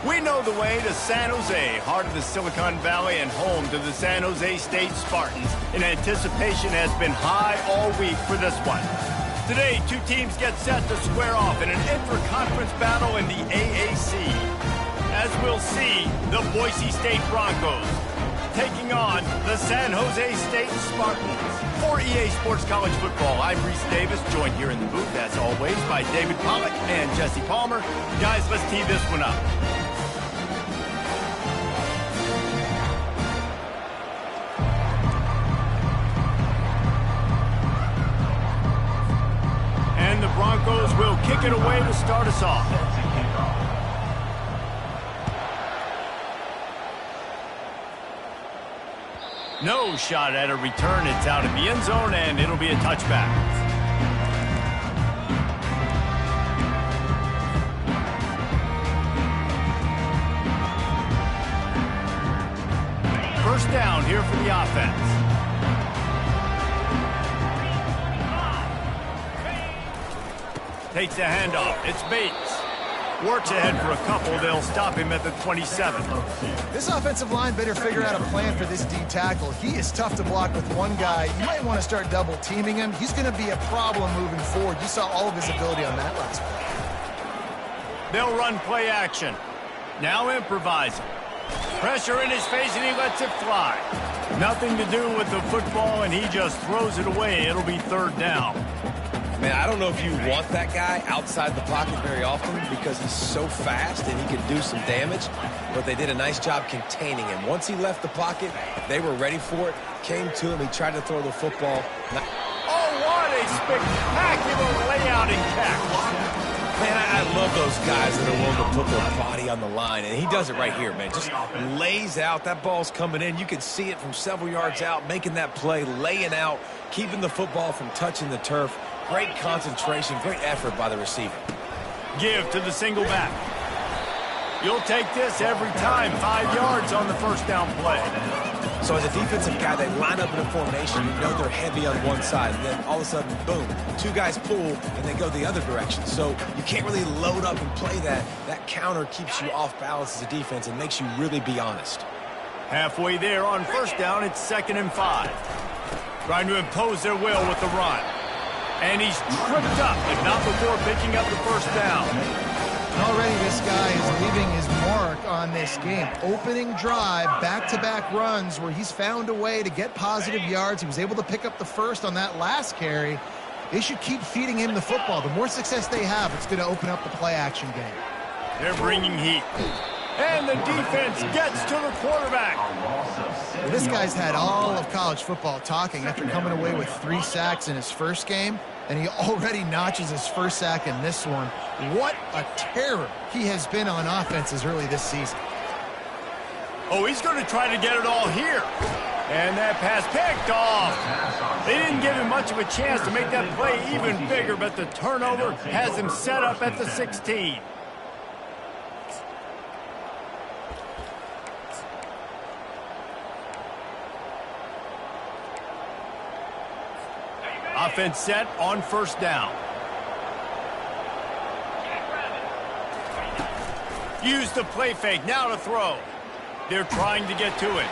We know the way to San Jose, heart of the Silicon Valley and home to the San Jose State Spartans. And anticipation has been high all week for this one. Today, two teams get set to square off in an intra-conference battle in the AAC. As we'll see, the Boise State Broncos taking on the San Jose State Spartans. For EA Sports College Football, I'm Reese Davis, joined here in the booth, as always, by David Pollack and Jesse Palmer. Guys, let's tee this one up. And the Broncos will kick it away to start us off. No shot at a return. It's out of the end zone, and it'll be a touchback. First down here for the offense. Takes the handoff. It's Bates. Works ahead for a couple. They'll stop him at the 27. This offensive line better figure out a plan for this D tackle. He is tough to block with one guy. You might want to start double teaming him. He's going to be a problem moving forward. You saw all of his ability on that last play. They'll run play action. Now improvising. Pressure in his face, and he lets it fly. Nothing to do with the football, and he just throws it away. It'll be third down. Man, I don't know if you want that guy outside the pocket very often because he's so fast and he can do some damage, but they did a nice job containing him. Once he left the pocket, they were ready for it, came to him, he tried to throw the football. Oh, what a spectacular layout and catch. Man, I love those guys that are willing to put their body on the line, and he does it right here, man. Just lays out. That ball's coming in. You can see it from several yards out, making that play, laying out, keeping the football from touching the turf. Great concentration, great effort by the receiver. Give to the single back. You'll take this every time. 5 yards on the first down play. So as a defensive guy, they line up in a formation. You know they're heavy on one side. And then all of a sudden, boom, two guys pull, and they go the other direction. So you can't really load up and play that. That counter keeps you off balance as a defense and makes you really be honest. Halfway there on first down, it's 2nd and 5. Trying to impose their will with the run. And he's tripped up, but not before picking up the first down. And already this guy is leaving his mark on this game. Opening drive, back-to-back runs where he's found a way to get positive yards. He was able to pick up the first on that last carry. They should keep feeding him the football. The more success they have, it's going to open up the play-action game. They're bringing heat. And the defense gets to the quarterback. Well, this guy's had all of college football talking after coming away with 3 sacks in his first game, and he already notches his first sack in this one. What a terror he has been on offenses early this season. Oh, he's going to try to get it all here. And that pass picked off. They didn't give him much of a chance to make that play even bigger, but the turnover has him set up at the 16. Offense set on first down. Use the play fake, now to throw. They're trying to get to it.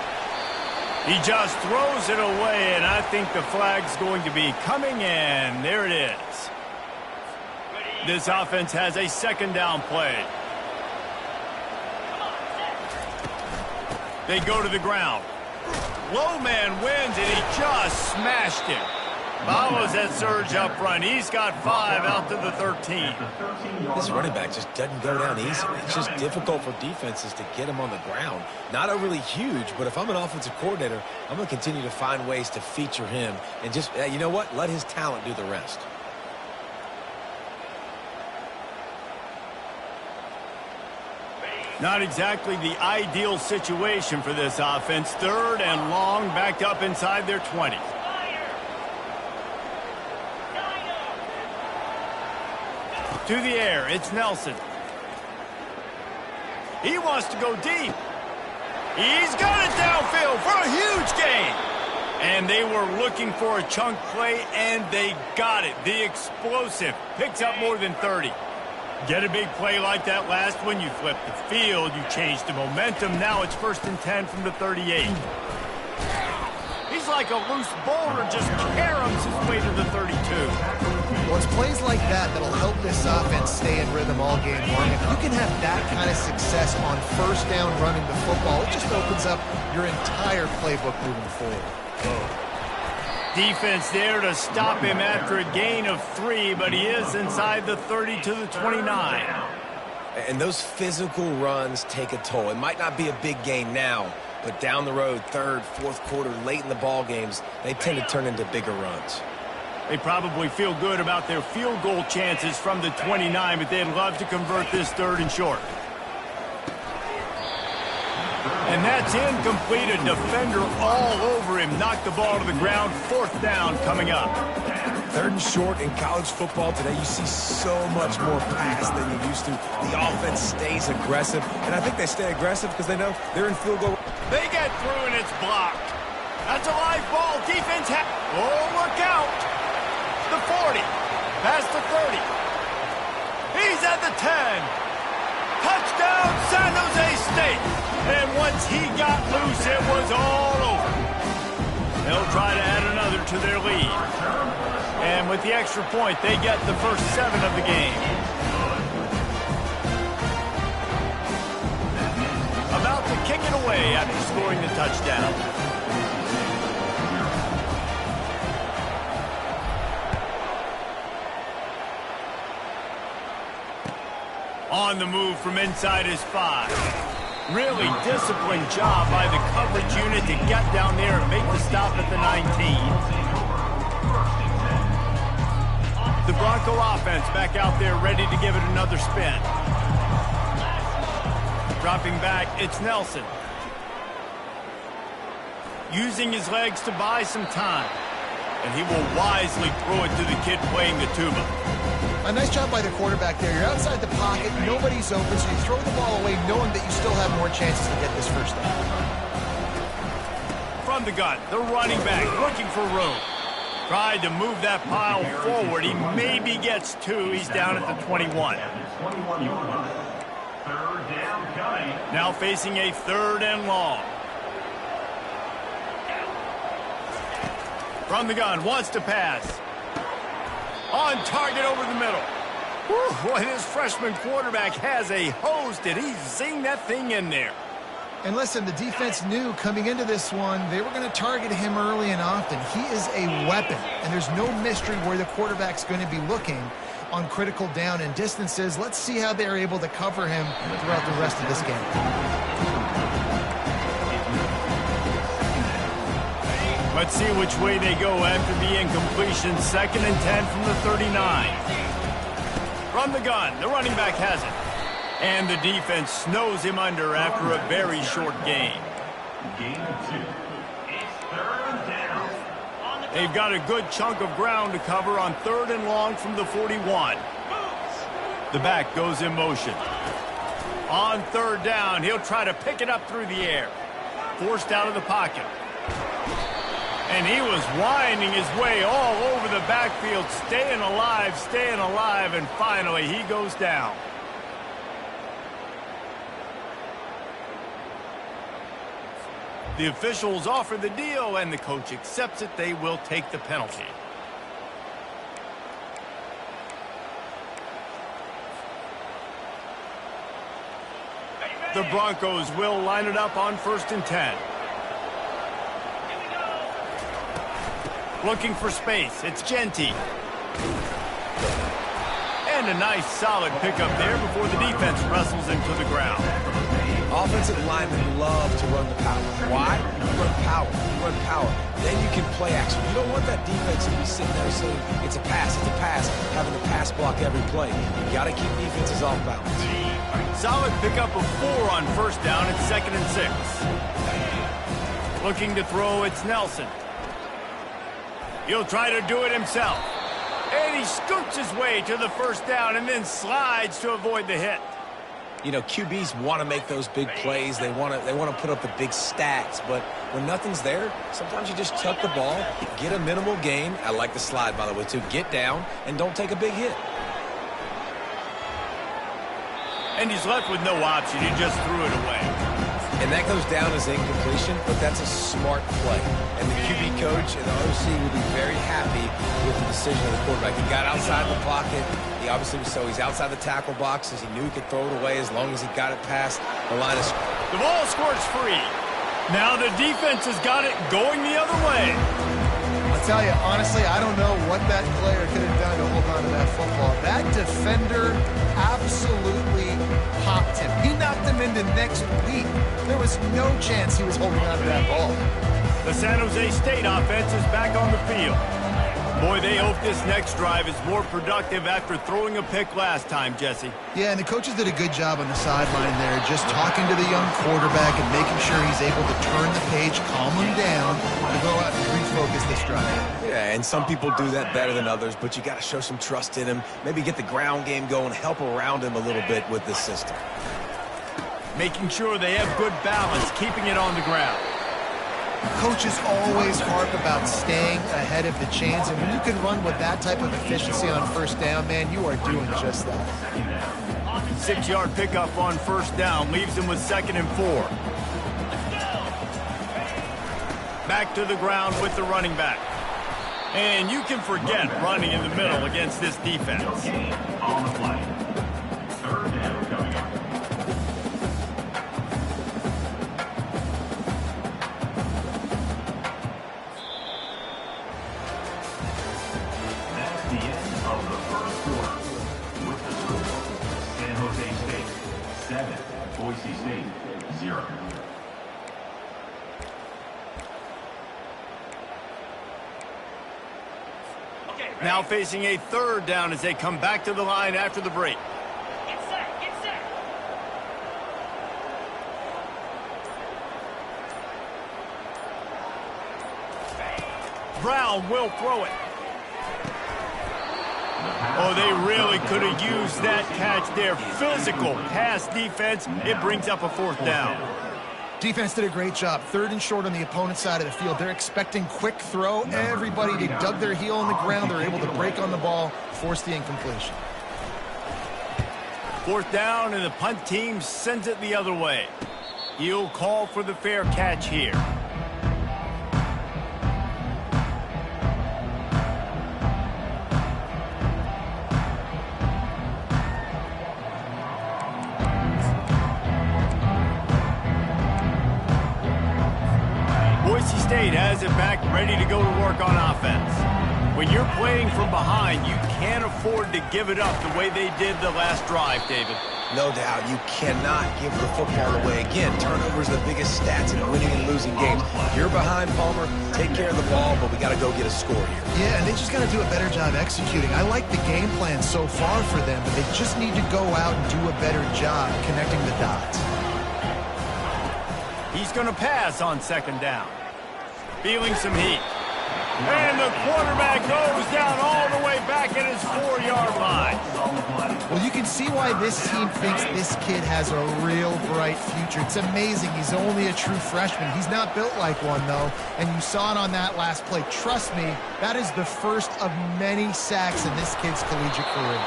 He just throws it away, and I think the flag's going to be coming in. There it is. This offense has a 2nd down play. They go to the ground. Low man wins, and he just smashed him. Follows that surge up front. He's got 5 out to the 13. This running back just doesn't go down easily. It's just difficult for defenses to get him on the ground. Not overly huge, but if I'm an offensive coordinator, I'm going to continue to find ways to feature him and just, you know what, let his talent do the rest. Not exactly the ideal situation for this offense. 3rd and long, backed up inside their 20. To the air, it's Nelson. He wants to go deep. He's got it downfield for a huge gain. And they were looking for a chunk play, and they got it. The explosive picks up more than 30. Get a big play like that last one, you flip the field, you change the momentum. Now it's 1st and 10 from the 38. He's like a loose boulder, just caroms his way to the 32. Well, it's plays like that that'll help this offense stay in rhythm all game long. If you can have that kind of success on 1st down running the football, it just opens up your entire playbook moving forward. Defense there to stop him after a gain of 3, but he is inside the 30 to the 29. And those physical runs take a toll. It might not be a big gain now, but down the road, 3rd, 4th quarter, late in the ball games, they tend to turn into bigger runs. They probably feel good about their field goal chances from the 29, but they'd love to convert this 3rd and short. And that's incomplete. A defender all over him. Knocked the ball to the ground. 4th down coming up. 3rd and short in college football today, you see so much more pass than you used to. The offense stays aggressive, and I think they stay aggressive because they know they're in field goal. They get through, and it's blocked. That's a live ball. Defense oh, look out. The 40. Past the 30. He's at the 10. Touchdown, San Jose State. And once he got loose, it was all over. They'll try to add another to their lead. And with the extra point, they get the first 7 of the game. About to kick it away after scoring the touchdown. On the move from inside his 5. Really disciplined job by the coverage unit to get down there and make the stop at the 19. The Bronco offense back out there ready to give it another spin. Dropping back, it's Nelson. Using his legs to buy some time. And he will wisely throw it to the kid playing the tuba. A nice job by the quarterback there. You're outside the pocket, nobody's open, so you throw the ball away knowing that you still have more chances to get this first down. From the gun, the running back looking for room. Tried to move that pile forward. He maybe gets 2. He's down at the 21. Now facing a 3rd and long. From the gun, wants to pass. On target over the middle. Whew, boy, this freshman quarterback has a hose. Did he zing that thing in there? And listen, the defense knew coming into this one, they were going to target him early and often. He is a weapon, and there's no mystery where the quarterback's going to be looking on critical down and distances. Let's see how they're able to cover him throughout the rest of this game. Let's see which way they go after the incompletion. 2nd and 10 from the 39. From the gun, the running back has it. And the defense snows him under after a very short gain. They've got a good chunk of ground to cover on 3rd and long from the 41. The back goes in motion. On 3rd down, he'll try to pick it up through the air. Forced out of the pocket. And he was winding his way all over the backfield, staying alive, and finally he goes down. The officials offer the deal, and the coach accepts it. They will take the penalty. The Broncos will line it up on 1st and 10. Looking for space. It's Genty. And a nice solid pickup there before the defense wrestles him to the ground. Offensive linemen love to run the power. Why? You run power. You run power. Then you can play action. You don't want that defense to be sitting there saying, it's a pass, having to pass block every play. You got to keep defenses off balance. Solid pickup of 4 on 1st down. It's 2nd and 6. Looking to throw, it's Nelson. He'll try to do it himself. And he scoots his way to the 1st down and then slides to avoid the hit. You know, QBs want to make those big plays. They want to put up the big stats. But when nothing's there, sometimes you just tuck the ball, get a minimal gain. I like the slide, by the way, too. Get down and don't take a big hit. and he's left with no option. He just threw it away. And that goes down as incompletion, but that's a smart play. And the QB coach and the OC will be very happy with the decision of the quarterback. He got outside the pocket. He obviously was he's outside the tackle boxes. He knew he could throw it away as long as he got it past the line of scrimmage. The ball squirts free. Now the defense has got it going the other way. I'll tell you, honestly, I don't know what that player could have done to hold on to that football. That defender absolutely popped him. He knocked him into next week. There was no chance he was holding on to that ball. The San Jose State offense is back on the field. Boy, they hope this next drive is more productive after throwing a pick last time, Jesse. Yeah, and the coaches did a good job on the sideline there, just talking to the young quarterback and making sure he's able to turn the page, calm him down, and go out and refocus this drive. Yeah, and some people do that better than others, but you got to show some trust in him. Maybe get the ground game going, help around him a little bit with this system. Making sure they have good balance, keeping it on the ground. Coaches always harp about staying ahead of the chains, and when you can run with that type of efficiency on first down, man, you are doing just that. 6-yard pickup on first down leaves him with 2nd and 4. Back to the ground with the running back. And you can forget running in the middle against this defense. On the play. 3rd down coming up. That's the end of the first quarter. With the score, San Jose State 7, Boise State 0. Now facing a 3rd down as they come back to the line after the break. Get set, get set. Brown will throw it. Oh, they really could have used that catch there. Physical pass defense. It brings up a 4th down. Defense did a great job. 3rd and short on the opponent's side of the field. They're expecting quick throw. Everybody, they dug their heel on the ground. They're able to break on the ball, force the incompletion. 4th down, and the punt team sends it the other way. He'll call for the fair catch here. Boise State has it back, ready to go to work on offense. When you're playing from behind, you can't afford to give it up the way they did the last drive, David. No doubt, you cannot give the football away. Again, turnovers are the biggest stats in winning and losing games. You're behind, Palmer, take care of the ball, but we got to go get a score here. Yeah, and they just got to do a better job executing. I like the game plan so far for them, but they just need to go out and do a better job connecting the dots. He's going to pass on 2nd down. Feeling some heat. And the quarterback goes down all the way back at his 4-yard line. Well, you can see why this team thinks this kid has a real bright future. It's amazing. He's only a true freshman. He's not built like one, though, and you saw it on that last play. Trust me, that is the first of many sacks in this kid's collegiate career.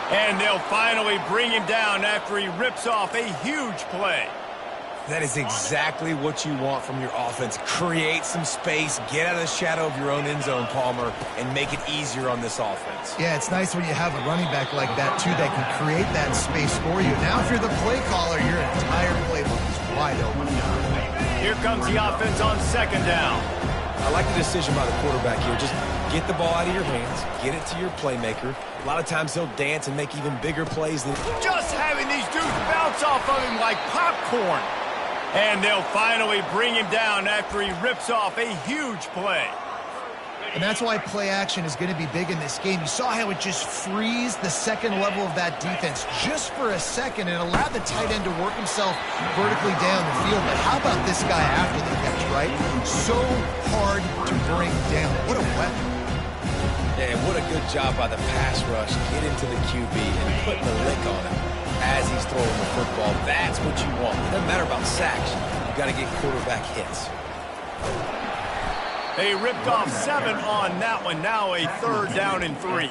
And they'll finally bring him down after he rips off a huge play. That is exactly what you want from your offense. Create some space, get out of the shadow of your own end zone, Palmer, and make it easier on this offense. Yeah, it's nice when you have a running back like that, too, that can create that space for you. Now, if you're the play caller, your entire playbook is wide open. Here comes the offense on 2nd down. I like the decision by the quarterback here. Just get the ball out of your hands, get it to your playmaker. A lot of times he'll dance and make even bigger plays than... Just having these dudes bounce off of him like popcorn. And they'll finally bring him down after he rips off a huge play. And that's why play action is going to be big in this game. You saw how it just frees the 2nd level of that defense just for a second and allowed the tight end to work himself vertically down the field. But how about this guy after the catch, right? So hard to bring down. What a weapon. Yeah, and what a good job by the pass rush. Get into the QB and put the lick on him as he's throwing the football. That's what you want. It doesn't matter about sacks. You've got to get quarterback hits. They ripped off 7 on that one. Now a 3rd down and 3.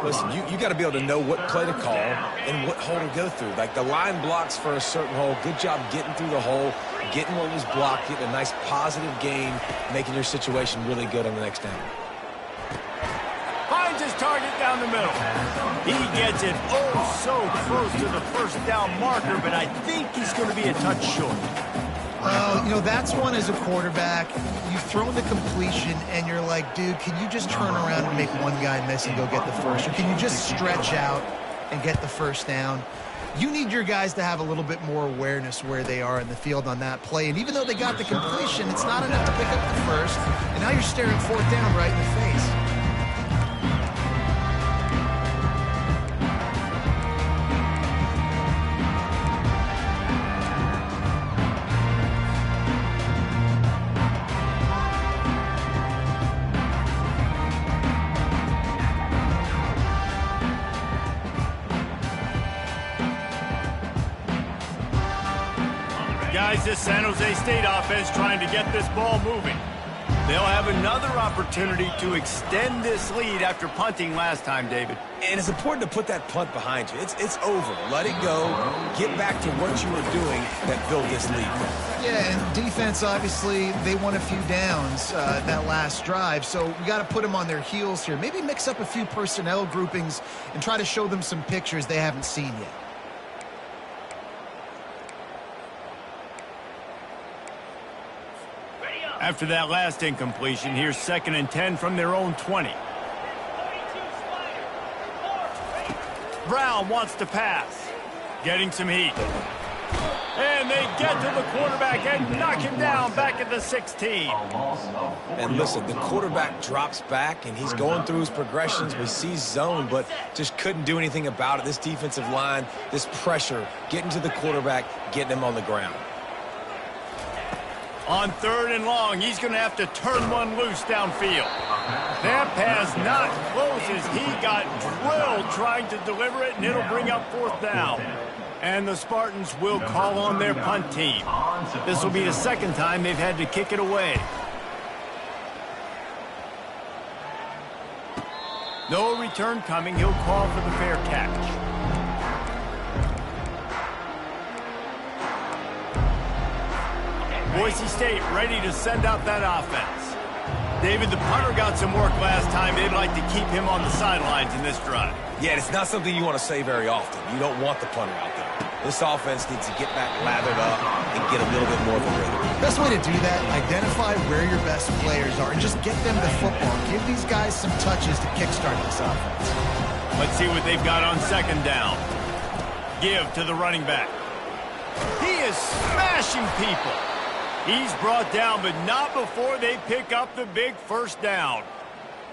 Listen, you got to be able to know what play to call and what hole to go through. Like the line blocks for a certain hole. Good job getting through the hole, getting what was blocked, getting a nice positive gain, making your situation really good on the next down. Finds his target down the middle. He gets it oh so close to the first down marker, but I think he's going to be a touch short. You know, that's one as a quarterback. You've thrown the completion, and you're like, dude, can you just turn around and make one guy miss and go get the first? Or can you just stretch out and get the first down? You need your guys to have a little bit more awareness where they are in the field on that play. And even though they got the completion, it's not enough to pick up the first. And now you're staring fourth down right in the face. Guys, this San Jose State offense trying to get this ball moving. They'll have another opportunity to extend this lead after punting last time, David. And it's important to put that punt behind you. It's over. Let it go. Get back to what you were doing that built this lead. Yeah, and defense, obviously, they won a few downs that last drive, so we got to put them on their heels here. Maybe mix up a few personnel groupings and try to show them some pictures they haven't seen yet. After that last incompletion, here's 2nd and 10 from their own 20. Brown wants to pass. Getting some heat. And they get to the quarterback and knock him down back at the 16. And listen, the quarterback drops back, and he's going through his progressions. We see zone, but just couldn't do anything about it. This defensive line, this pressure, getting to the quarterback, getting him on the ground. On 3rd and long, he's going to have to turn one loose downfield. That pass not close as he got drilled trying to deliver it, and it'll bring up 4th down. And the Spartans will call on their punt team. This will be the 2nd time they've had to kick it away. No return coming. He'll call for the fair catch. Boise State ready to send out that offense. David, the punter got some work last time. They'd like to keep him on the sidelines in this drive. Yeah, it's not something you want to say very often. You don't want the punter out there. This offense needs to get back lathered up and get a little bit more of a rhythm. Best way to do that, identify where your best players are and just get them the football. Give these guys some touches to kickstart this offense. Let's see what they've got on 2nd down. Give to the running back. He is smashing people. He's brought down, but not before they pick up the big first down.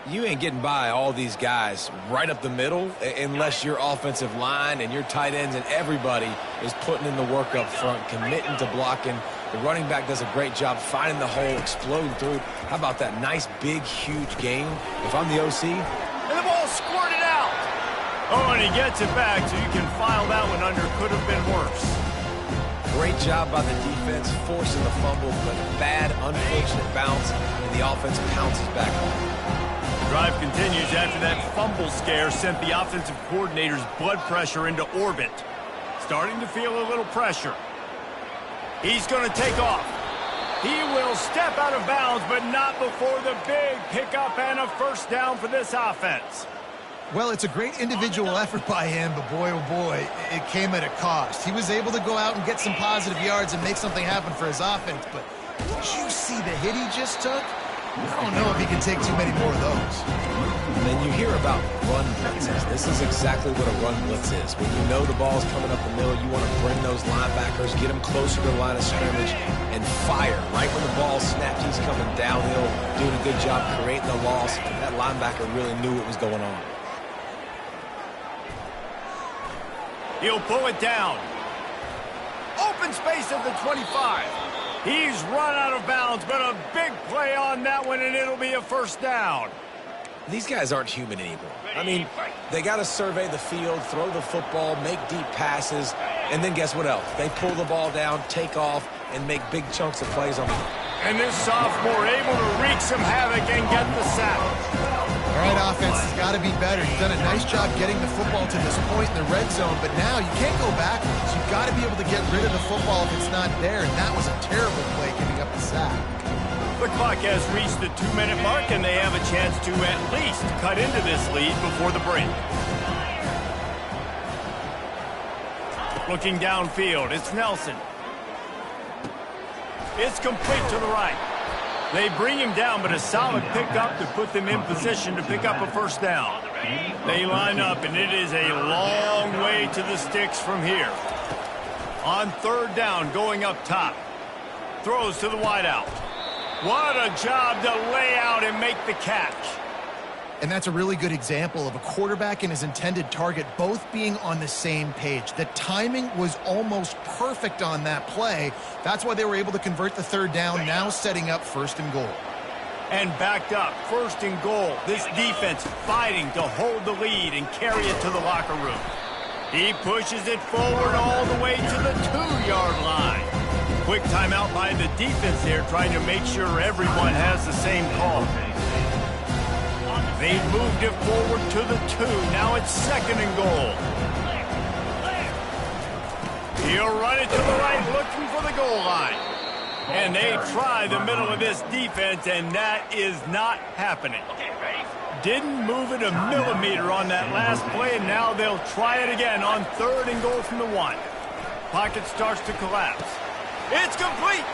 You ain't getting by all these guys right up the middle unless your offensive line and your tight ends and everybody is putting in the work up front, committing to blocking. The running back does a great job finding the hole, exploding through. How about that nice, big, huge gain? If I'm the OC. And the ball squirted out. Oh, and he gets it back, so you can file that one under. Could have been worse. Great job by the defense, forcing the fumble, but a bad, unfortunate bounce, and the offense pounces back on. The drive continues after that fumble scare sent the offensive coordinator's blood pressure into orbit. Starting to feel a little pressure. He's going to take off. He will step out of bounds, but not before the big pickup and a first down for this offense. Well, it's a great individual effort by him, but boy, oh boy, it came at a cost. He was able to go out and get some positive yards and make something happen for his offense, but did you see the hit he just took? I don't know if he can take too many more of those. And then you hear about run blitzes. This is exactly what a run blitz is. When you know the ball's coming up the middle, you want to bring those linebackers, get them closer to the line of scrimmage, and fire. Right when the ball snapped, he's coming downhill, doing a good job creating the loss. That linebacker really knew what was going on. He'll pull it down. Open space at the 25. He's run out of bounds, but a big play on that one, and it'll be a first down. These guys aren't human anymore. I mean, they got to survey the field, throw the football, make deep passes, and then guess what else? They pull the ball down, take off, and make big chunks of plays on the. And this sophomore able to wreak some havoc and get the sack. All right, offense has got to be better. You've done a nice job getting the football to this point in the red zone, but now you can't go backwards. You've got to be able to get rid of the football if it's not there, and that was a terrible play giving up the sack. The clock has reached the 2-minute mark, and they have a chance to at least cut into this lead before the break. Looking downfield, it's Nelson. It's complete to the right. They bring him down, but a solid pickup to put them in position to pick up a first down. They line up, and it is a long way to the sticks from here. On third down, going up top. Throws to the wideout. What a job to lay out and make the catch. And that's a really good example of a quarterback and his intended target both being on the same page. The timing was almost perfect on that play. That's why they were able to convert the third down, now setting up first and goal. And backed up, first and goal. This defense fighting to hold the lead and carry it to the locker room. He pushes it forward all the way to the 2-yard line. Quick timeout by the defense there, trying to make sure everyone has the same call. They moved it forward to the 2. Now it's second and goal. He'll run it to the right, looking for the goal line. And they try the middle of this defense, and that is not happening. Didn't move it a millimeter on that last play, and now they'll try it again on third and goal from the 1. Pocket starts to collapse. It's complete,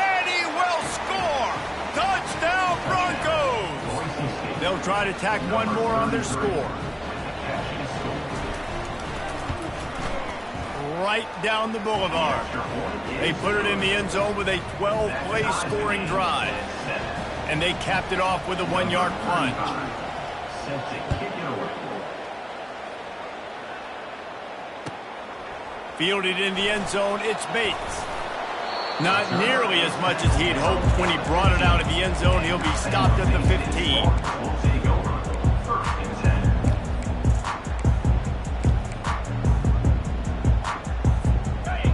and he will score. Touchdown, Broncos. They'll try to tack one more on their score. Right down the boulevard. They put it in the end zone with a 12-play scoring drive. And they capped it off with a 1-yard plunge. Fielded in the end zone, it's Bates. Not nearly as much as he'd hoped when he brought it out of the end zone. He'll be stopped at the 15.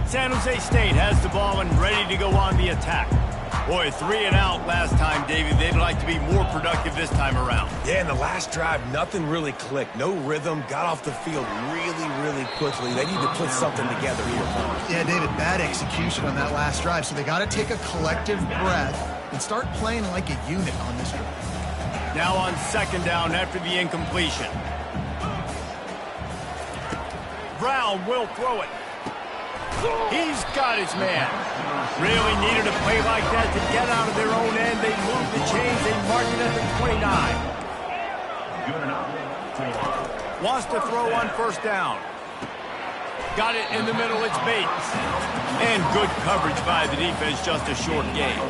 San Jose State has the ball and ready to go on the attack. Boy, 3 and out last time, David. They'd like to be more productive this time around. Yeah, in the last drive, nothing really clicked. No rhythm, got off the field really quickly. They need to put something together here. Yeah, David, bad execution on that last drive. So they got to take a collective breath and start playing like a unit on this drive. Now on second down after the incompletion. Brown will throw it. He's got his man. Really needed a play like that to get out of their own end. They move the chains. They mark it at the 29. Wants to throw on first down. Got it in the middle. It's Bates. And good coverage by the defense. Just a short game.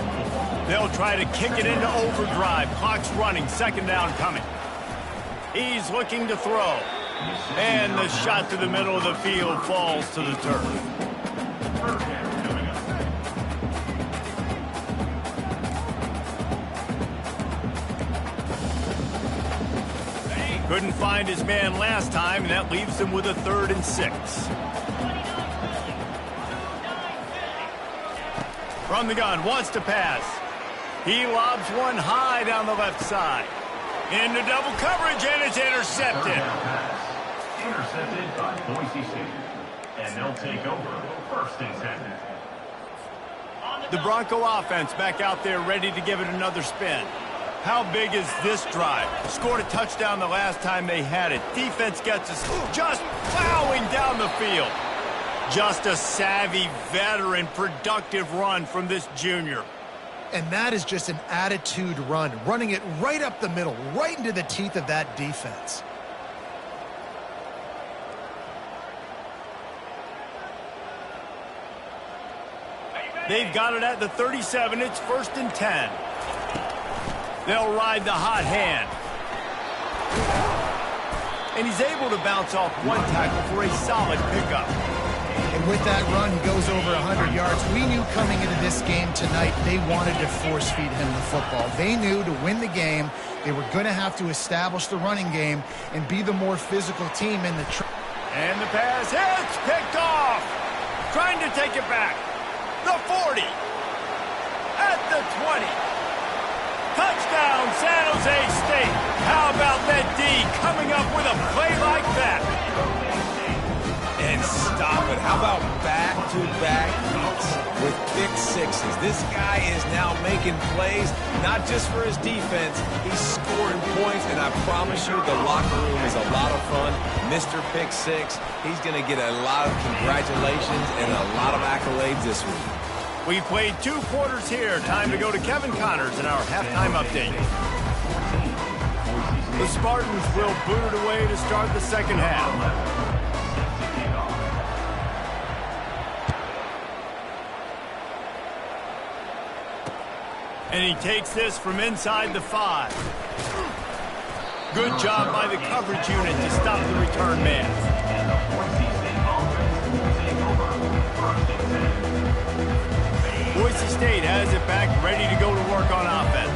They'll try to kick it into overdrive. Clock's running. Second down coming. He's looking to throw. And the shot to the middle of the field falls to the turf. Couldn't find his man last time, and that leaves him with a 3rd and 6. From the gun, wants to pass. He lobs one high down the left side. Into double coverage, and it's intercepted. Intercepted by Boise State. And they'll take over first and 10. The Bronco offense back out there ready to give it another spin. How big is this drive? Scored a touchdown the last time they had it. Defense gets us just plowing down the field. Just a savvy, veteran, productive run from this junior. And that is just an attitude run, running it right up the middle, right into the teeth of that defense. They've got it at the 37. It's 1st and 10. They'll ride the hot hand. And he's able to bounce off one tackle for a solid pickup. And with that run, he goes over 100 yards. We knew coming into this game tonight they wanted to force feed him the football. They knew to win the game, they were going to have to establish the running game and be the more physical team in the and the pass, it's picked off. Trying to take it back. The 40. At the 20. Touchdown, San Jose State. How about that D coming up with a play like that? And stop it. How about back-to-back beats with pick sixes? This guy is now making plays, not just for his defense. He's scoring points, and I promise you the locker room is a lot of fun. Mr. Pick Six, he's going to get a lot of congratulations and a lot of accolades this week. We played 2 quarters here. Time to go to Kevin Connors in our halftime update. The Spartans will boot it away to start the second half. And he takes this from inside the 5. Good job by the coverage unit to stop the return man. Boise State has it back, ready to go to work on offense.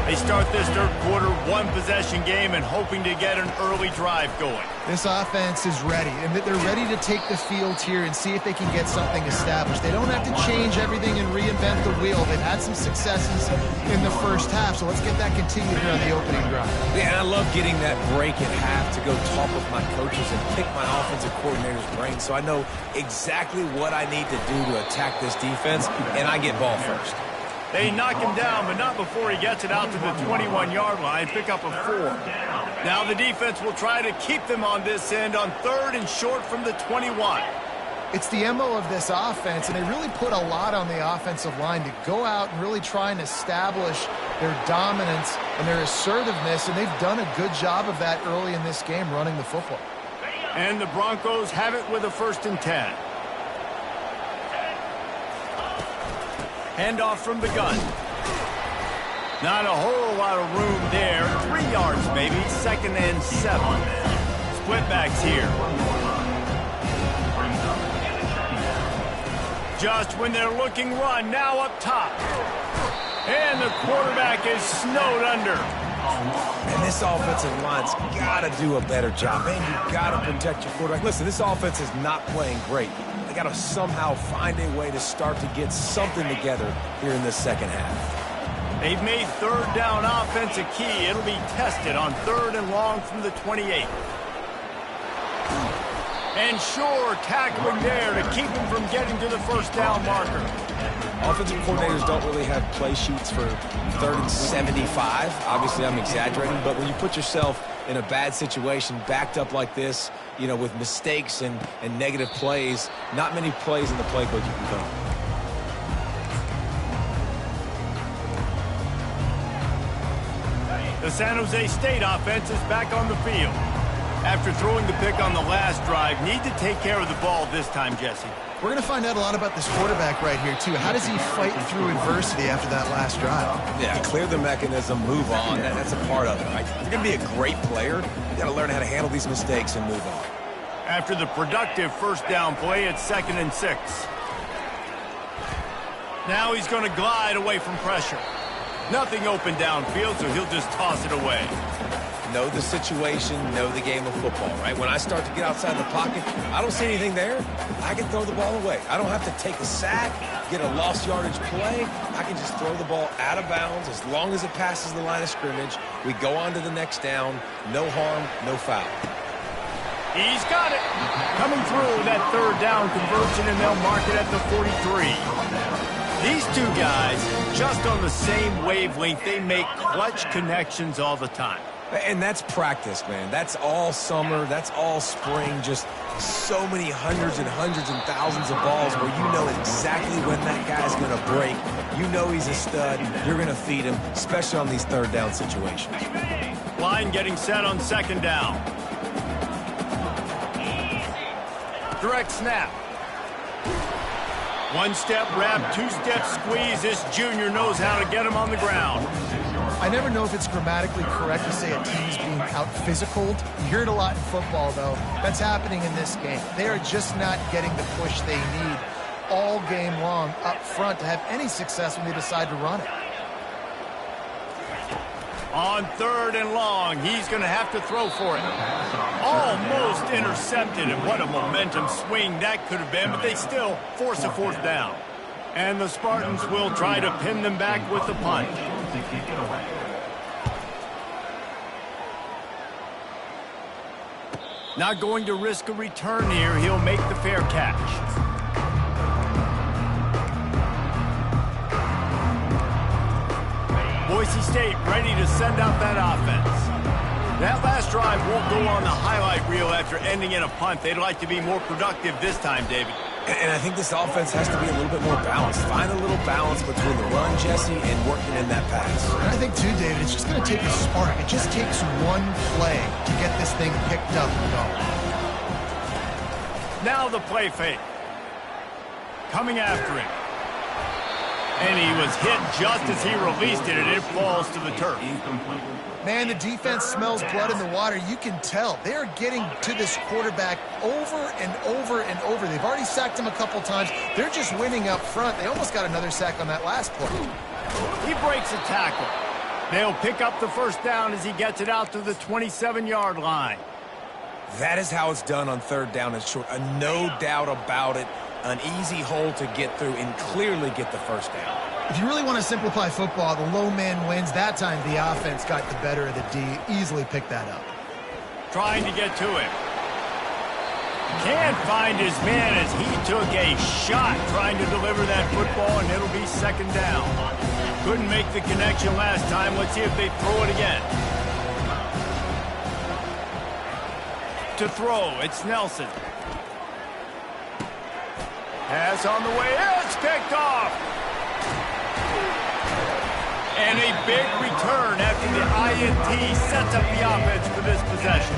They start this third quarter one-possession game and hoping to get an early drive going. This offense is ready, and they're ready to take the field here and see if they can get something established. They don't have to change everything and reinvent the wheel. They've had some successes in the first half, so let's get that continued here on the opening drive. Yeah, and I love getting that break at half to go talk with my coaches and pick my offensive coordinator's brain so I know exactly what I need to do to attack this defense, and I get ball first. They knock him down, but not before he gets it out to the 21-yard line, pick up a 4. Now the defense will try to keep them on this end on 3rd and short from the 21. It's the MO of this offense, and they really put a lot on the offensive line to go out and really try and establish their dominance and their assertiveness, and they've done a good job of that early in this game running the football. And the Broncos have it with a 1st and 10. Handoff from the gun. Not a whole lot of room there. 3 yards maybe. 2nd and 7. Split backs here. Just when they're looking run, now up top. And the quarterback is snowed under. And this offensive line's got to do a better job. Man, you got to protect your quarterback. Listen, this offense is not playing great. They got to somehow find a way to start to get something together here in this second half. They've made 3rd down offense a key. It'll be tested on 3rd and long from the 28. And sure, tackling there to keep him from getting to the 1st down marker. Offensive coordinators don't really have play sheets for 3rd and 75. Obviously, I'm exaggerating, but when you put yourself in a bad situation, backed up like this, you know, with mistakes and negative plays, not many plays in the playbook you can go. The San Jose State offense is back on the field. After throwing the pick on the last drive, need to take care of the ball this time, Jesse. We're going to find out a lot about this quarterback right here, too. How does he fight through adversity after that last drive? Yeah, clear the mechanism, move on. That's a part of it, right? If you're going to be a great player, you got to learn how to handle these mistakes and move on. After the productive 1st down play, it's 2nd and 6. Now he's going to glide away from pressure. Nothing open downfield, so he'll just toss it away. Know the situation, know the game of football, right? When I start to get outside the pocket, I don't see anything there. I can throw the ball away. I don't have to take a sack, get a lost yardage play. I can just throw the ball out of bounds as long as it passes the line of scrimmage. We go on to the next down. No harm, no foul. He's got it. Coming through that 3rd down conversion, and they'll mark it at the 43. These 2 guys, just on the same wavelength, they make clutch connections all the time. And that's practice, man. That's all summer. That's all spring. Just so many hundreds and thousands of balls where you know exactly when that guy's going to break. You know he's a stud. You're going to feed him, especially on these 3rd down situations. Line getting set on 2nd down. Direct snap. 1-step wrap, 2-step squeeze. This junior knows how to get him on the ground. I never know if it's grammatically correct to say a team's being out-physicaled. You hear it a lot in football, though. That's happening in this game. They are just not getting the push they need all game long up front to have any success when they decide to run it. On 3rd and long, he's going to have to throw for it. Almost intercepted, and what a momentum swing that could have been, but they still force a 4th down. And the Spartans will try to pin them back with the punt. to kick it away. Not going to risk a return here. He'll make the fair catch. Boise State ready to send out that offense. That last drive won't go on the highlight reel after ending in a punt. They'd like to be more productive this time, David. And I think this offense has to be a little bit more balanced. Find a little balance between the run, Jesse, and working in that pass. And I think, too, David, it's just going to take a spark. It just takes one play to get this thing picked up and going. Now the play fake. Coming after him. And he was hit just as he released it, and it falls to the turf. Man, the defense smells blood in the water. You can tell. They're getting to this quarterback over and over and over. They've already sacked him a couple times. They're just winning up front. They almost got another sack on that last play. He breaks a tackle. They'll pick up the first down as he gets it out to the 27-yard line. That is how it's done on third down and short. No doubt about it. An easy hole to get through and clearly get the first down. If you really want to simplify football, the low man wins. That time the offense got the better of the D. Easily picked that up. Trying to get to him. Can't find his man as he took a shot trying to deliver that football, and it'll be second down. Couldn't make the connection last time. Let's see if they throw it again. To throw, it's Nelson. Pass on the way, it's picked off. And a big return after the INT sets up the offense for this possession.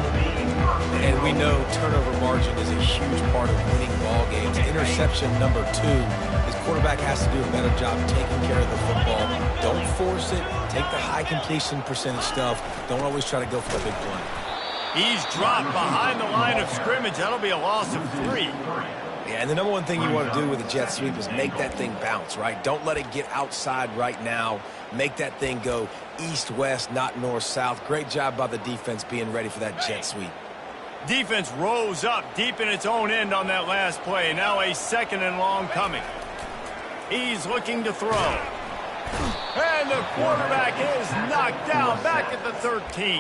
And we know turnover margin is a huge part of winning ball games. Interception number 2. His quarterback has to do a better job taking care of the football. Don't force it. Take the high completion percentage stuff. Don't always try to go for the big play. He's dropped behind the line of scrimmage. That'll be a loss of 3. Yeah, and the number one thing you want to do with a jet sweep is make that thing bounce, right? Don't let it get outside right now. Make that thing go east-west, not north-south. Great job by the defense being ready for that jet sweep. Defense rose up deep in its own end on that last play. Now a second and long coming. He's looking to throw. And the quarterback is knocked down back at the 13.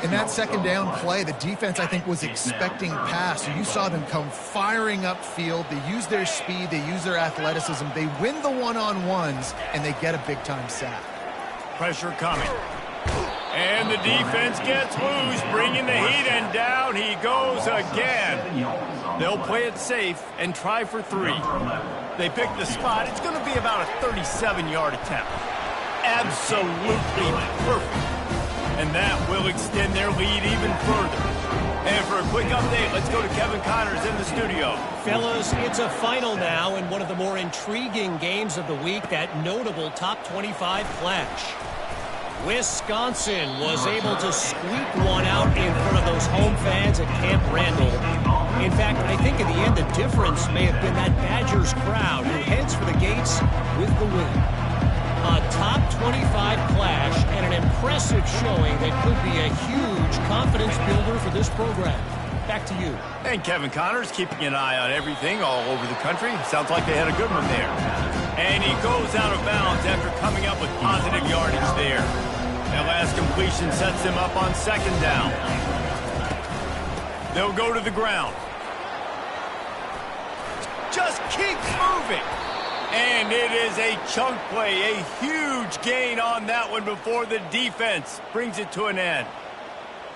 In that second down play, the defense, I think, was expecting pass. So you saw them come firing upfield. They use their speed. They use their athleticism. They win the one-on-ones, and they get a big-time sack. Pressure coming. And the defense gets loose, bringing the heat, and down he goes again. They'll play it safe and try for 3. They pick the spot. It's going to be about a 37-yard attempt. Absolutely perfect. And that will extend their lead even further. And for a quick update, let's go to Kevin Connors in the studio. Fellas, it's a final now in one of the more intriguing games of the week, that notable top 25 clash. Wisconsin was able to squeak one out in front of those home fans at Camp Randall. In fact, I think in the end the difference may have been that Badgers crowd who heads for the gates with the win. A top 25 clash and an impressive showing that could be a huge confidence builder for this program. Back to you. And Kevin Connors keeping an eye on everything all over the country. Sounds like they had a good one there. And he goes out of bounds after coming up with positive yardage there. That last completion sets them up on second down. They'll go to the ground. Just keeps moving. And it is a chunk play, a huge gain on that one before the defense brings it to an end.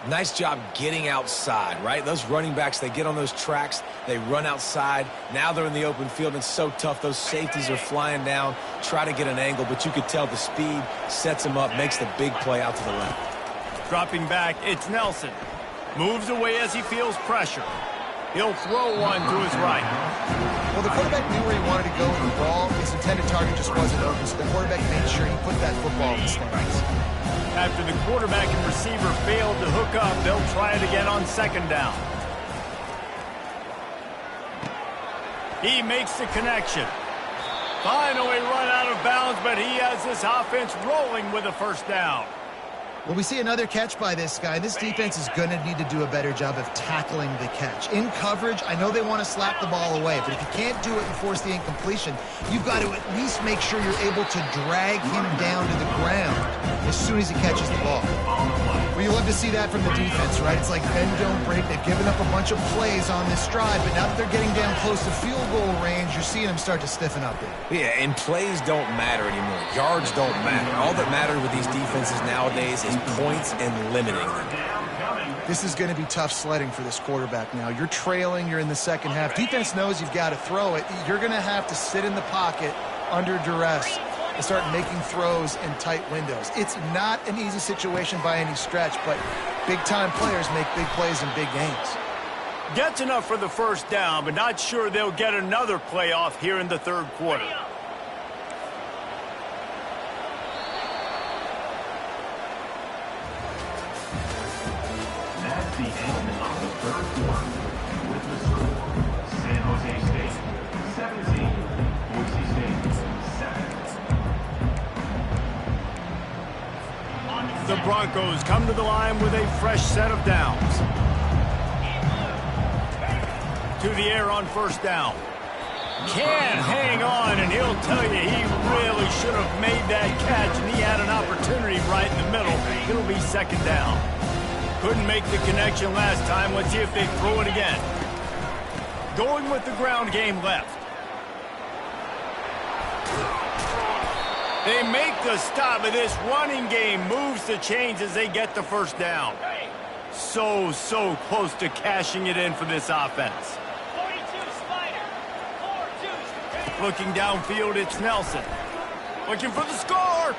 Nice job getting outside, right? Those running backs, they get on those tracks, they run outside. Now they're in the open field. It's so tough. Those safeties are flying down, try to get an angle, but you could tell the speed sets them up, makes the big play out to the left. Dropping back, it's Nelson. Moves away as he feels pressure. He'll throw one to his right. Well, the quarterback knew where he wanted to go with the ball. His intended target just wasn't open, so the quarterback made sure he put that football in the stands. After the quarterback and receiver failed to hook up, they'll try it again on second down. He makes the connection. Finally run out of bounds, but he has this offense rolling with a first down. Well, we see another catch by this guy. This defense is going to need to do a better job of tackling the catch. In coverage, I know they want to slap the ball away, but if you can't do it and force the incompletion, you've got to at least make sure you're able to drag him down to the ground as soon as he catches the ball. Well, you love to see that from the defense, right? It's like bend, don't break. They've given up a bunch of plays on this drive, but now that they're getting down close to field goal range, you're seeing them start to stiffen up there. Yeah, and plays don't matter anymore. Yards don't matter. All that matters with these defenses nowadays is points and limiting them. This is going to be tough sledding for this quarterback now. You're trailing, you're in the second half. Defense knows you've got to throw it. You're going to have to sit in the pocket under duress and start making throws in tight windows. It's not an easy situation by any stretch, but big-time players make big plays in big games. Gets enough for the first down, but not sure they'll get another play off here in the third quarter. That's the end of the third quarter. With the score, San Jose State 17, Boise State 7. The Broncos come to the line with a fresh set of downs. To the air on first down. Can't hang on, and he'll tell you he really should have made that catch, and he had an opportunity right in the middle. It'll be second down. Couldn't make the connection last time. Let's see if they throw it again. Going with the ground game left. They make the stop, but this running game moves the chains as they get the first down. So close to cashing it in for this offense. 42 Spider. 4-2. Looking downfield, it's Nelson. Looking for the score.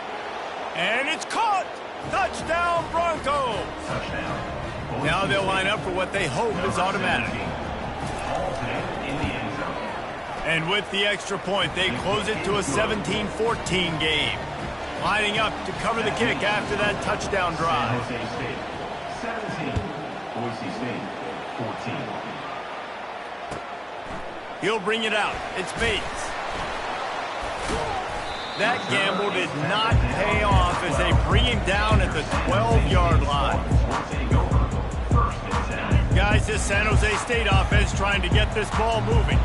And it's caught. Touchdown, Broncos. Touchdown. Now they'll line up for what they hope is automatic. In the end zone. And with the extra point, they close it to a 17-14 game. Lining up to cover the kick after that touchdown San drive. Jose State 17, Boise State 14. He'll bring it out. It's Bates. That gamble did not pay off as they bring him down at the 12-yard line. Guys, this San Jose State offense trying to get this ball moving.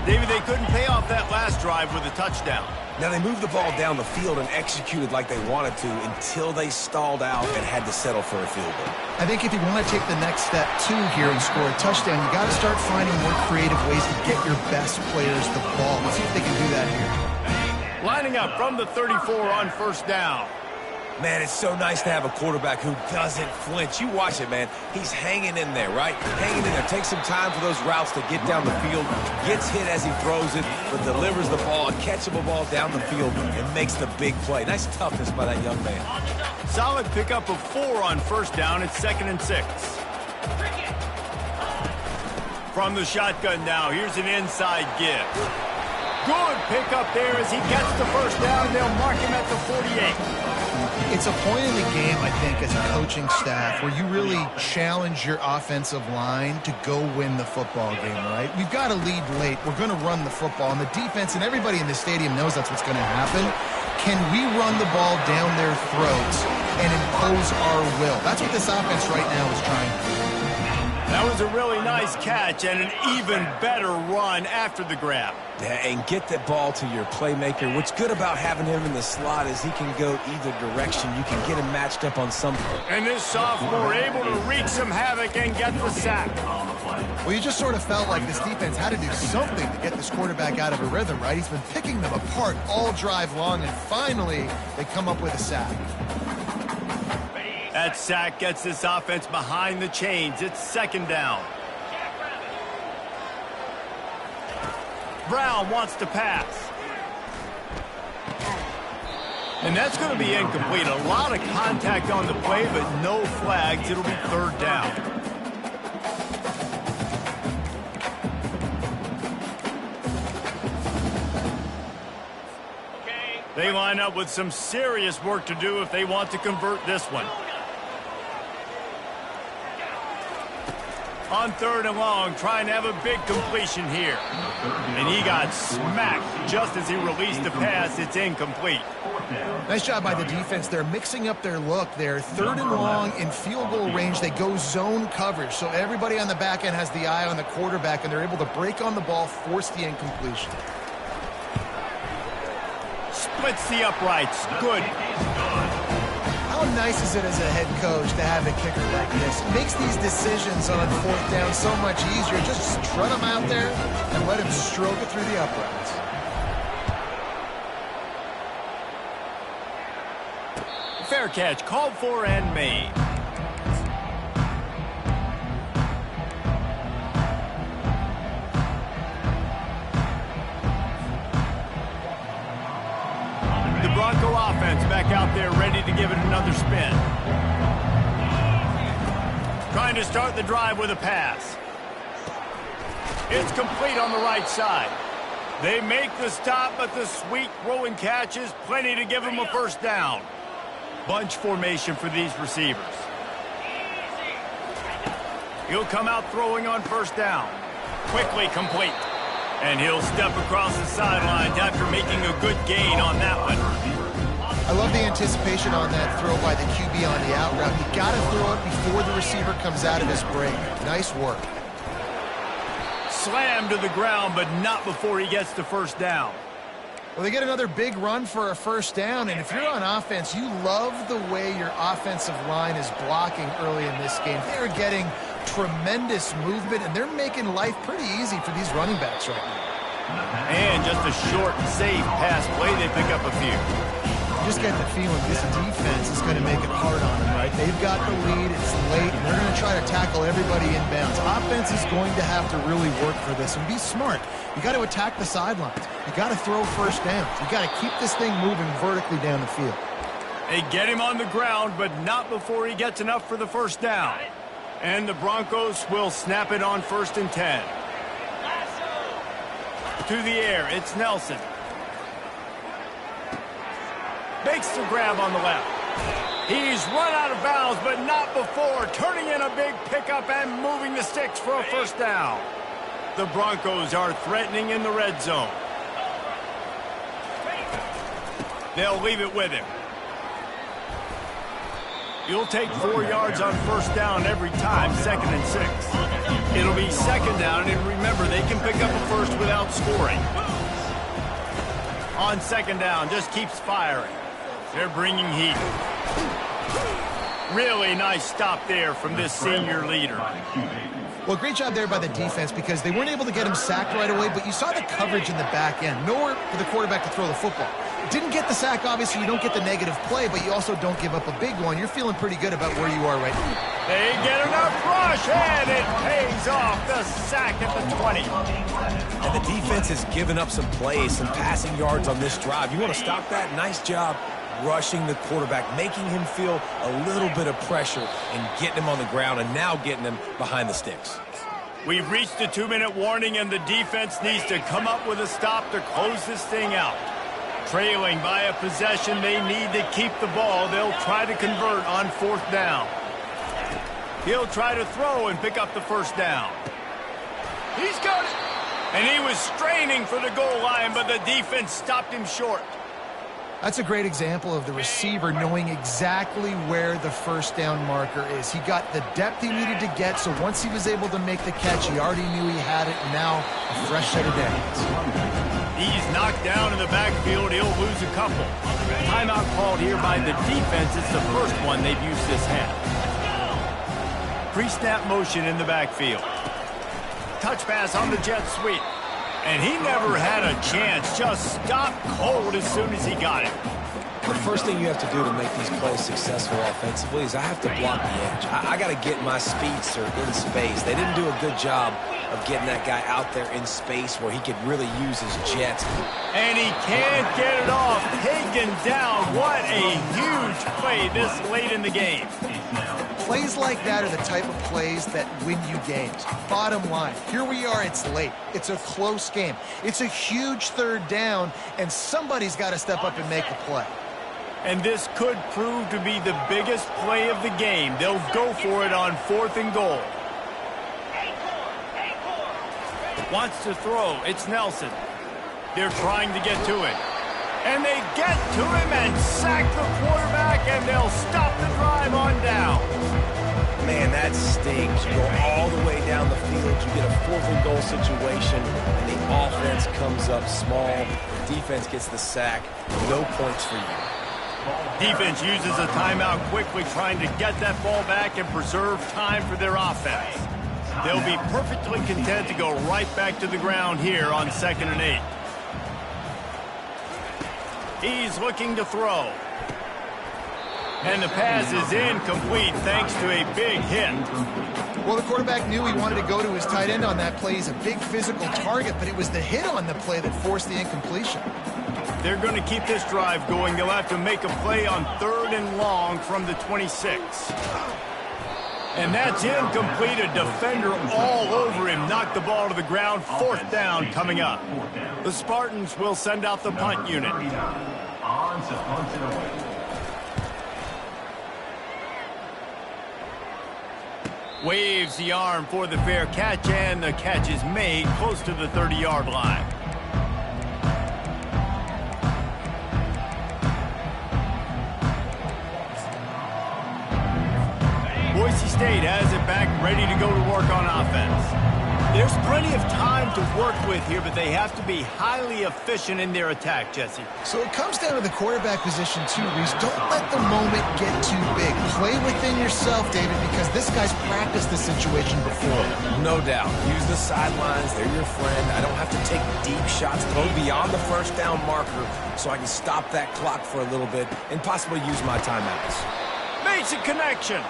David, they couldn't pay off that last drive with a touchdown. Now, they moved the ball down the field and executed like they wanted to until they stalled out and had to settle for a field goal. I think if you want to take the next step, too, here and score a touchdown, you got to start finding more creative ways to get your best players the ball. Let's see if they can do that here. Lining up from the 34 on first down. Man, it's so nice to have a quarterback who doesn't flinch. You watch it, man. He's hanging in there, right? Hanging in there. Takes some time for those routes to get down the field. Gets hit as he throws it, but delivers the ball, a catchable ball down the field, and makes the big play. Nice toughness by that young man. Solid pickup of 4 on first down. It's 2nd and 6. From the shotgun now, here's an inside give. Good pickup there as he gets the first down, and they'll mark him at the 48. It's a point in the game, I think, as a coaching staff where you really challenge your offensive line to go win the football game, right? We've got to lead late. We're going to run the football, and the defense and everybody in the stadium knows that's what's going to happen. Can we run the ball down their throats and impose our will? That's what this offense right now is trying to do. That was a really nice catch and an even better run after the grab. Yeah, and get that ball to your playmaker. What's good about having him in the slot is he can go either direction. You can get him matched up on something. And this sophomore able to wreak some havoc and get the sack. Well, you just sort of felt like this defense had to do something to get this quarterback out of a rhythm, right? He's been picking them apart all drive long, and finally they come up with a sack. That sack gets this offense behind the chains. It's 2nd down. Brown wants to pass. And that's going to be incomplete. A lot of contact on the play, but no flags. It'll be 3rd down. They line up with some serious work to do if they want to convert this one. On 3rd and long, trying to have a big completion here. And he got smacked just as he released the pass. It's incomplete. Nice job by the defense. They're mixing up their look. They're 3rd and long in field goal range. They go zone coverage. So everybody on the back end has the eye on the quarterback, and they're able to break on the ball, force the incompletion. Splits the uprights. Good. How nice is it as a head coach to have a kicker like this? It makes these decisions on 4th down so much easier. Just strut him out there and let him stroke it through the uprights. Fair catch, called for and made. The Bronco offense back out there ready to give it another spin. Trying to start the drive with a pass. It's complete on the right side. They make the stop, but the sweet throw and catch is plenty to give them a first down. Bunch formation for these receivers. He'll come out throwing on first down. Quickly complete. And he'll step across the sidelines after making a good gain on that one. I love the anticipation on that throw by the QB on the out route. You got to throw it before the receiver comes out of his break. Nice work. Slammed to the ground, but not before he gets to first down. Well, they get another big run for a first down, and if you're on offense, you love the way your offensive line is blocking early in this game. They're getting tremendous movement, and they're making life pretty easy for these running backs right now. And just a short, safe pass play, they pick up a few. You just get the feeling this defense is going to make it hard on them, right? They've got the lead, it's late, and they're going to try to tackle everybody inbounds. Offense is going to have to really work for this and be smart. You got to attack the sidelines. You got to throw first downs. You got to keep this thing moving vertically down the field. They get him on the ground, but not before he gets enough for the first down. And the Broncos will snap it on 1st and 10. To the air, it's Nelson. Makes the grab on the left. He's run out of bounds, but not before turning in a big pickup and moving the sticks for a first down. The Broncos are threatening in the red zone. They'll leave it with him. You'll take 4 yards on first down every time, 2nd and 6. It'll be 2nd down, and remember, they can pick up a first without scoring. On 2nd down, just keeps firing. They're bringing heat. Really nice stop there from this senior leader. Well, great job there by the defense because they weren't able to get him sacked right away, but you saw the coverage in the back end. Nowhere for the quarterback to throw the football. Didn't get the sack, obviously. You don't get the negative play, but you also don't give up a big one. You're feeling pretty good about where you are right now. They get enough rush, and it pays off. The sack at the 20. And the defense has given up some plays, some passing yards on this drive. You want to stop that? Nice job rushing the quarterback, making him feel a little bit of pressure and getting him on the ground and now getting him behind the sticks. We've reached a 2-minute warning, and the defense needs to come up with a stop to close this thing out. Trailing by a possession, they need to keep the ball. They'll try to convert on 4th down. He'll try to throw and pick up the first down. He's got it. And he was straining for the goal line, but the defense stopped him short. That's a great example of the receiver knowing exactly where the first down marker is. He got the depth he needed to get, so once he was able to make the catch, he already knew he had it, and now a fresh set of downs. He's knocked down in the backfield. He'll lose a couple. Timeout called here by the defense. It's the first one they've used this half. Pre-snap motion in the backfield. Touch pass on the jet sweep. And he never had a chance. Just stopped cold as soon as he got it. The first thing you have to do to make these plays successful offensively is I have to block the edge. I got to get my speedster in space. They didn't do a good job of getting that guy out there in space where he could really use his jets. And he can't get it off. Taken down. What a huge play this late in the game. Plays like that are the type of plays that win you games. Bottom line, here we are, it's late. It's a close game. It's a huge 3rd down, and somebody's got to step up and make a play. And this could prove to be the biggest play of the game. They'll go for it on 4th and goal. Wants to throw. It's Nelson. They're trying to get to it. And they get to him and sack the quarterback, and they'll stop the drive on down. Man, that stings. You go all the way down the field, you get a 4th and goal situation, and the offense comes up small. The defense gets the sack. No points for you. Defense uses a timeout quickly, trying to get that ball back and preserve time for their offense. They'll be perfectly content to go right back to the ground here on 2nd and 8. He's looking to throw. And the pass is incomplete thanks to a big hit. Well, the quarterback knew he wanted to go to his tight end on that play. He's a big physical target, but it was the hit on the play that forced the incompletion. They're going to keep this drive going. They'll have to make a play on 3rd and long from the 26. And that's incomplete. A defender all over him. Knocked the ball to the ground. 4th down coming up. The Spartans will send out the punt unit. On to punt it away. Waves the arm for the fair catch, and the catch is made close to the 30-yard line. Boise State has it back, ready to go to work on offense. There's plenty of time to work with here, but they have to be highly efficient in their attack, Jesse. So it comes down to the quarterback position too, Reese. Don't let the moment get too big. Play within yourself, David, because this guy's practiced this situation before. No doubt. Use the sidelines. They're your friend. I don't have to take deep shots, throw beyond the 1st down marker so I can stop that clock for a little bit and possibly use my timeouts. Makes a connection.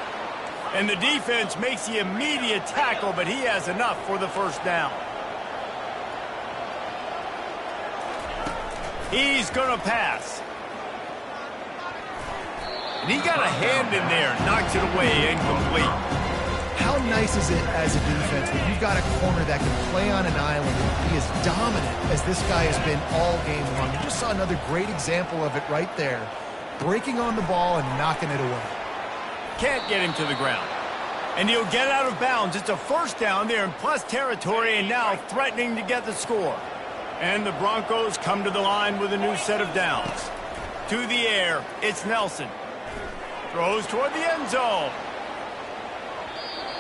And the defense makes the immediate tackle, but he has enough for the 1st down. He's going to pass. And he got a hand in there, knocks it away, incomplete. How nice is it as a defense when you've got a corner that can play on an island and be as dominant as this guy has been all game long? You just saw another great example of it right there. Breaking on the ball and knocking it away. Can't get him to the ground. And he'll get out of bounds. It's a 1st down there in plus territory, and now threatening to get the score. And the Broncos come to the line with a new set of downs. To the air, it's Nelson. Throws toward the end zone.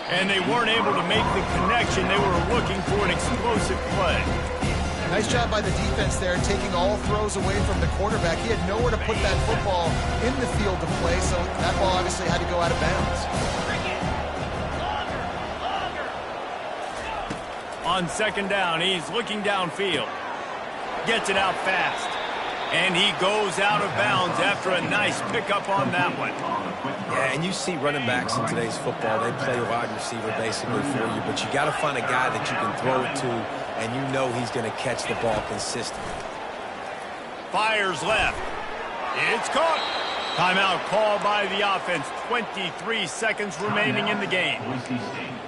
And they weren't able to make the connection. They were looking for an explosive play. Nice job by the defense there, taking all throws away from the quarterback. He had nowhere to put that football in the field to play, so that ball obviously had to go out of bounds. On 2nd down, he's looking downfield. Gets it out fast. And he goes out of bounds after a nice pickup on that one. Yeah, and you see running backs in today's football, they play wide receiver basically for you, but you got to find a guy that you can throw it to, and you know he's going to catch the ball consistently. Fires left. It's caught. Timeout called by the offense. 23 seconds remaining in the game.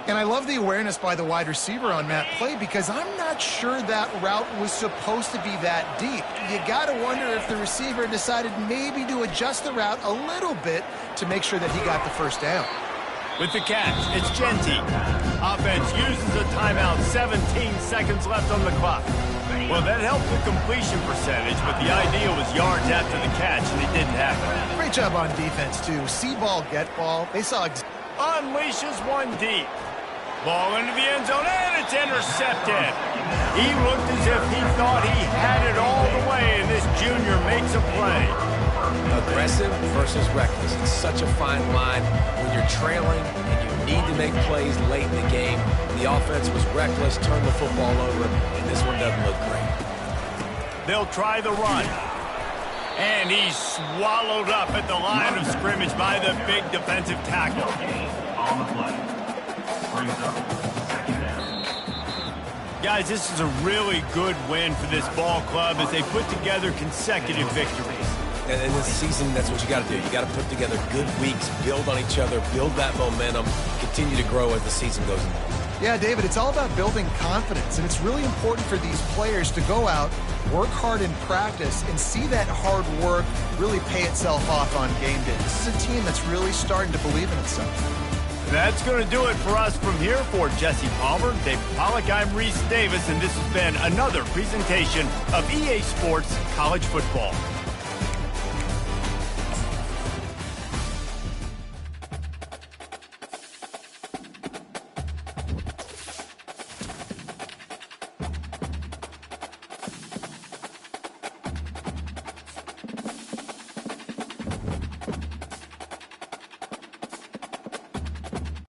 And I love the awareness by the wide receiver on that play because I'm not sure that route was supposed to be that deep. You got to wonder if the receiver decided maybe to adjust the route a little bit to make sure that he got the 1st down. With the catch, it's Genty. Offense uses a timeout. 17 seconds left on the clock. Well, that helped the completion percentage, but the idea was yards after the catch, and it didn't happen. Great job on defense, too. See ball, get ball. They saw... Unleashes one deep. Ball into the end zone, and it's intercepted. He looked as if he thought he had it all the way, and this junior makes a play. Aggressive versus reckless. It's such a fine line when you're trailing and you need to make plays late in the game. The offense was reckless, turned the football over, and this one doesn't look great. They'll try the run. And he's swallowed up at the line of scrimmage by the big defensive tackle. On the play. Brings up 2nd down. Guys, this is a really good win for this ball club as they put together consecutive victories. And in this season, that's what you got to do. You got to put together good weeks, build on each other, build that momentum, continue to grow as the season goes on. Yeah, David, it's all about building confidence, and it's really important for these players to go out, work hard in practice, and see that hard work really pay itself off on game day. This is a team that's really starting to believe in itself. That's going to do it for us from here. For Jesse Palmer, Dave Pollack, I'm Reese Davis, and this has been another presentation of EA Sports College Football.